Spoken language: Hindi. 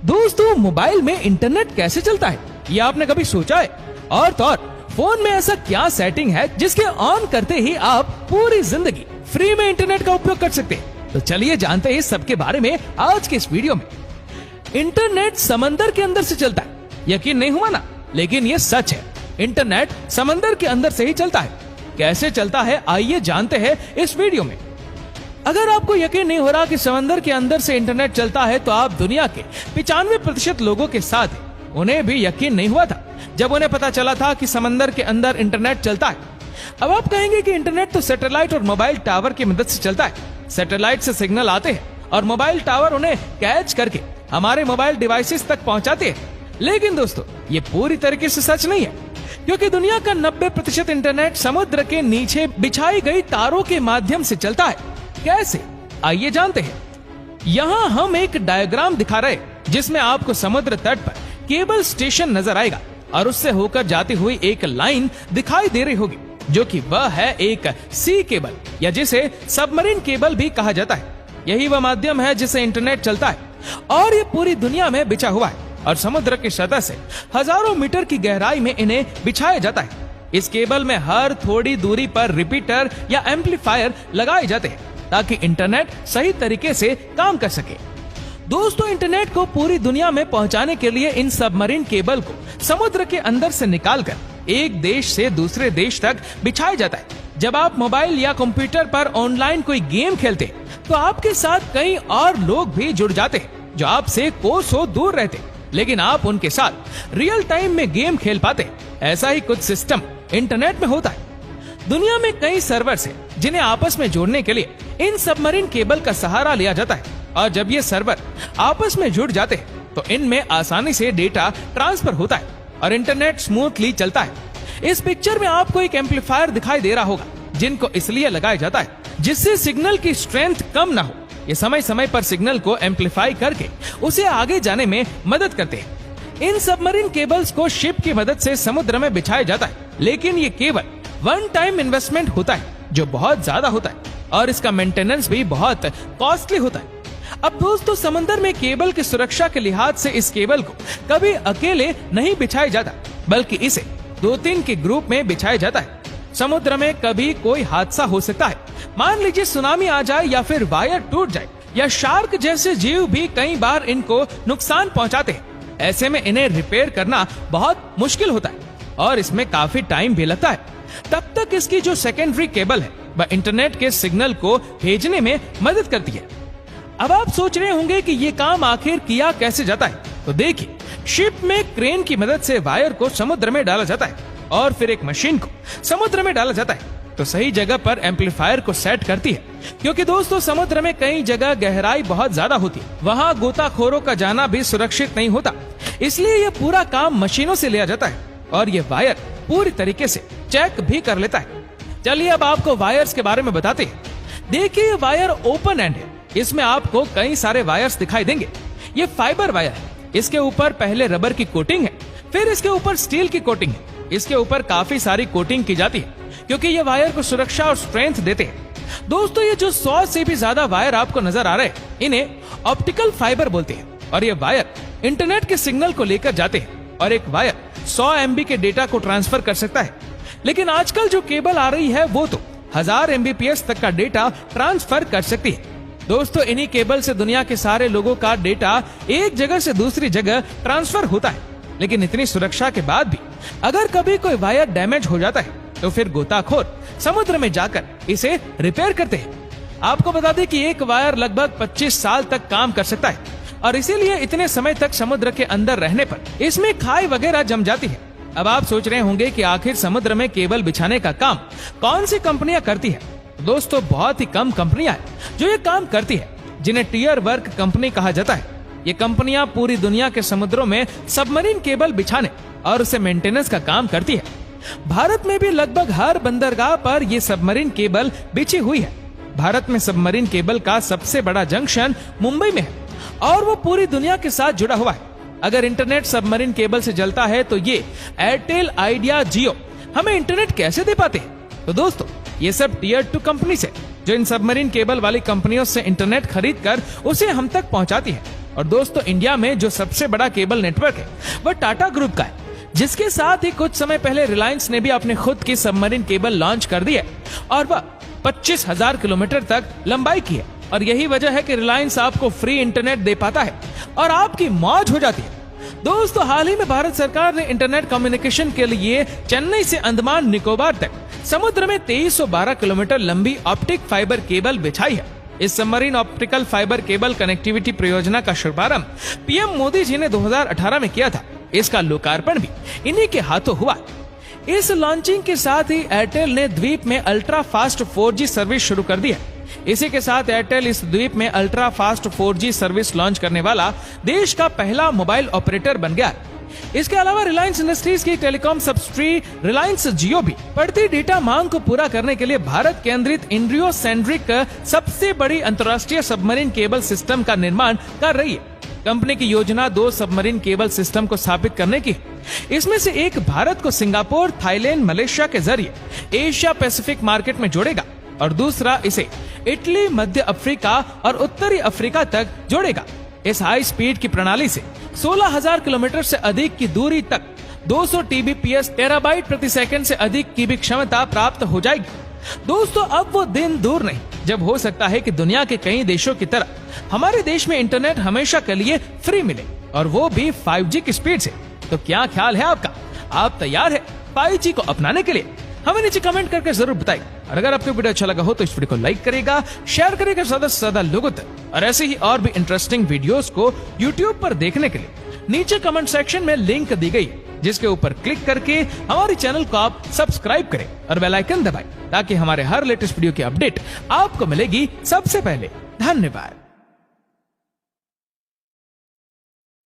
दोस्तों, मोबाइल में इंटरनेट कैसे चलता है ये आपने कभी सोचा है? और तो और फोन में ऐसा क्या सेटिंग है जिसके ऑन करते ही आप पूरी जिंदगी फ्री में इंटरनेट का उपयोग कर सकते हैं? तो चलिए जानते हैं इस सब के बारे में आज के इस वीडियो में। इंटरनेट समंदर के अंदर से चलता है। यकीन नहीं हुआ ना, लेकिन ये सच है। इंटरनेट समंदर के अंदर से ही चलता है। कैसे चलता है आइए जानते हैं इस वीडियो में। अगर आपको यकीन नहीं हो रहा कि समंदर के अंदर से इंटरनेट चलता है तो आप दुनिया के 95% लोगों के साथ हैं। उन्हें भी यकीन नहीं हुआ था जब उन्हें पता चला था कि समंदर के अंदर इंटरनेट चलता है। अब आप कहेंगे कि इंटरनेट तो सैटेलाइट और मोबाइल टावर की मदद से चलता है। सैटेलाइट से सिग्नल आते हैं और मोबाइल टावर उन्हें कैच करके हमारे मोबाइल डिवाइसेस तक पहुंचाते हैं। लेकिन दोस्तों, ये पूरी तरीके से सच नहीं है, क्योंकि दुनिया का 90% इंटरनेट समुद्र के नीचे बिछाई गई तारों के माध्यम से चलता है। कैसे आइए जानते हैं। यहाँ हम एक डायग्राम दिखा रहे जिसमें आपको समुद्र तट पर केबल स्टेशन नजर आएगा और उससे होकर जाती हुई एक लाइन दिखाई दे रही होगी, जो कि वह है एक सी केबल या जिसे सबमरीन केबल भी कहा जाता है। यही वह माध्यम है जिससे इंटरनेट चलता है और ये पूरी दुनिया में बिछा हुआ है और समुद्र की सतह से हजारों मीटर की गहराई में इन्हें बिछाया जाता है। इस केबल में हर थोड़ी दूरी पर रिपीटर या एम्पलीफायर लगाए जाते हैं ताकि इंटरनेट सही तरीके से काम कर सके। दोस्तों, इंटरनेट को पूरी दुनिया में पहुंचाने के लिए इन सबमरीन केबल को समुद्र के अंदर से निकालकर एक देश से दूसरे देश तक बिछाया जाता है। जब आप मोबाइल या कंप्यूटर पर ऑनलाइन कोई गेम खेलते हैं तो आपके साथ कई और लोग भी जुड़ जाते हैं जो आपसे कोसों दूर रहते हैं, लेकिन आप उनके साथ रियल टाइम में गेम खेल पाते हैं। ऐसा ही कुछ सिस्टम इंटरनेट में होता है। दुनिया में कई सर्वर्स हैं जिन्हें आपस में जोड़ने के लिए इन सबमरीन केबल का सहारा लिया जाता है और जब ये सर्वर आपस में जुड़ जाते हैं तो इनमें आसानी से डेटा ट्रांसफर होता है और इंटरनेट स्मूथली चलता है। इस पिक्चर में आपको एक एम्पलीफायर दिखाई दे रहा होगा, जिनको इसलिए लगाया जाता है जिससे सिग्नल की स्ट्रेंथ कम ना हो। ये समय समय पर सिग्नल को एम्पलीफाई करके उसे आगे जाने में मदद करते हैं। इन सबमरीन केबल्स को शिप की मदद से समुद्र में बिछाया जाता है, लेकिन ये केवल वन टाइम इन्वेस्टमेंट होता है जो बहुत ज्यादा होता है और इसका मेंटेनेंस भी बहुत कॉस्टली होता है। अब दोस्तों, समंदर में केबल की सुरक्षा के लिहाज से इस केबल को कभी अकेले नहीं बिछाया जाता, बल्कि इसे 2-3 के ग्रुप में बिछाया जाता है। समुद्र में कभी कोई हादसा हो सकता है, मान लीजिए सुनामी आ जाए या फिर वायर टूट जाए या शार्क जैसे जीव भी कई बार इनको नुकसान पहुंचाते हैं। ऐसे में इन्हें रिपेयर करना बहुत मुश्किल होता है और इसमें काफी टाइम भी लगता है। तब तक इसकी जो सेकेंडरी केबल है वह इंटरनेट के सिग्नल को भेजने में मदद करती है। अब आप सोच रहे होंगे कि ये काम आखिर किया कैसे जाता है, तो देखिए, शिप में क्रेन की मदद से वायर को समुद्र में डाला जाता है और फिर एक मशीन को समुद्र में डाला जाता है तो सही जगह पर एम्पलीफायर को सेट करती है। क्योंकि दोस्तों, समुद्र में कई जगह गहराई बहुत ज्यादा होती है, वहाँ गोताखोरों का जाना भी सुरक्षित नहीं होता, इसलिए ये पूरा काम मशीनों से लिया जाता है और ये वायर पूरी तरीके से चेक भी कर लेता है। चलिए अब आपको वायर्स के बारे में बताते हैं। देखिए, ये वायर ओपन एंड है। इसमें आपको कई सारे वायर्स दिखाई देंगे। ये फाइबर वायर है। इसके ऊपर पहले रबर की कोटिंग है, फिर इसके ऊपर स्टील की कोटिंग है। इसके ऊपर काफी सारी कोटिंग की जाती है क्योंकि ये वायर को सुरक्षा और स्ट्रेंथ देते हैं। दोस्तों, ये जो 100 से भी ज्यादा वायर आपको नजर आ रहे हैं, इन्हें ऑप्टिकल फाइबर बोलते हैं और ये वायर इंटरनेट के सिग्नल को लेकर जाते हैं और एक वायर 100 MB के डेटा को ट्रांसफर कर सकता है। लेकिन आजकल जो केबल आ रही है वो तो 1000 MBPS तक का डेटा ट्रांसफर कर सकती है। दोस्तों, इन्हीं केबल से दुनिया के सारे लोगों का डेटा एक जगह से दूसरी जगह ट्रांसफर होता है। लेकिन इतनी सुरक्षा के बाद भी अगर कभी कोई वायर डैमेज हो जाता है तो फिर गोताखोर समुद्र में जाकर इसे रिपेयर करते हैं। आपको बता दें कि एक वायर लगभग 25 साल तक काम कर सकता है और इसीलिए इतने समय तक समुद्र के अंदर रहने पर इसमें खाई वगैरह जम जाती है। अब आप सोच रहे होंगे कि आखिर समुद्र में केबल बिछाने का काम कौन सी कंपनियां करती है? दोस्तों, बहुत ही कम कंपनियां हैं जो ये काम करती है, जिन्हें टियर वर्क कंपनी कहा जाता है। ये कंपनियां पूरी दुनिया के समुद्रों में सबमरीन केबल बिछाने और उसे मेंटेनेंस का काम करती है। भारत में भी लगभग हर बंदरगाह पर ये सबमरीन केबल बिछी हुई है। भारत में सबमरीन केबल का सबसे बड़ा जंक्शन मुंबई में है और वो पूरी दुनिया के साथ जुड़ा हुआ है। अगर इंटरनेट सबमरीन केबल से चलता है तो ये एयरटेल, आइडिया, जियो हमें इंटरनेट कैसे दे पाते हैं? तो दोस्तों, ये सब टियर 2 कंपनी से जो इन सबमरीन केबल वाली कंपनियों से इंटरनेट खरीद कर उसे हम तक पहुंचाती है। और दोस्तों, इंडिया में जो सबसे बड़ा केबल नेटवर्क है वह टाटा ग्रुप का है, जिसके साथ ही कुछ समय पहले रिलायंस ने भी अपने खुद की सबमरीन केबल लॉन्च कर दी है और वह 25,000 किलोमीटर तक लंबाई की है। और यही वजह है कि रिलायंस आपको फ्री इंटरनेट दे पाता है और आपकी मौज हो जाती है। दोस्तों, हाल ही में भारत सरकार ने इंटरनेट कम्युनिकेशन के लिए चेन्नई से अंडमान निकोबार तक समुद्र में 2312 किलोमीटर लंबी ऑप्टिक फाइबर केबल बिछाई है। इस submarine optical fibre cable connectivity परियोजना का शुभारंभ पीएम मोदी जी ने 2018 में किया था। इसका लोकार्पण भी इन्हीं के हाथों हुआ। इस लॉन्चिंग के साथ ही एयरटेल ने द्वीप में अल्ट्रा फास्ट 4G सर्विस शुरू कर दी है। इसी के साथ एयरटेल इस द्वीप में ultra fast 4G service launch करने वाला देश का पहला मोबाइल ऑपरेटर बन गया है। इसके अलावा रिलायंस इंडस्ट्रीज की टेलीकॉम सब्सिडरी रिलायंस जियो भी बढ़ती डेटा मांग को पूरा करने के लिए भारत केंद्रित इंडियो सेंट्रिक सबसे बड़ी अंतर्राष्ट्रीय सबमरीन केबल सिस्टम का निर्माण कर रही है। कंपनी की योजना 2 सबमरीन केबल सिस्टम को स्थापित करने की। इसमें से एक भारत को सिंगापुर, थाईलैंड, मलेशिया के जरिए एशिया पैसिफिक मार्केट में जोड़ेगा और दूसरा इसे इटली, मध्य अफ्रीका और उत्तरी अफ्रीका तक जोड़ेगा। इस हाई स्पीड की प्रणाली से 16,000 किलोमीटर से अधिक की दूरी तक 200 TBps टेराबाइट प्रति सेकंड से अधिक की भी क्षमता प्राप्त हो जाएगी। दोस्तों, अब वो दिन दूर नहीं जब हो सकता है कि दुनिया के कई देशों की तरह हमारे देश में इंटरनेट हमेशा के लिए फ्री मिले और वो भी 5G की स्पीड से। तो क्या ख्याल है आपका? आप तैयार है 5G को अपनाने के लिए? हमें नीचे कमेंट करके जरूर बताइए। और अगर आपको वीडियो अच्छा लगा हो तो इस वीडियो को लाइक करेगा, शेयर करेगा ज्यादा से ज्यादा लोगों तक। और ऐसे ही और भी इंटरेस्टिंग वीडियोस को यूट्यूब पर देखने के लिए नीचे कमेंट सेक्शन में लिंक दी गई है, जिसके ऊपर क्लिक करके हमारे चैनल को आप सब्सक्राइब करें और बेल आइकन दबाएं, ताकि हमारे हर लेटेस्ट वीडियो की अपडेट आपको मिलेगी सबसे पहले। धन्यवाद।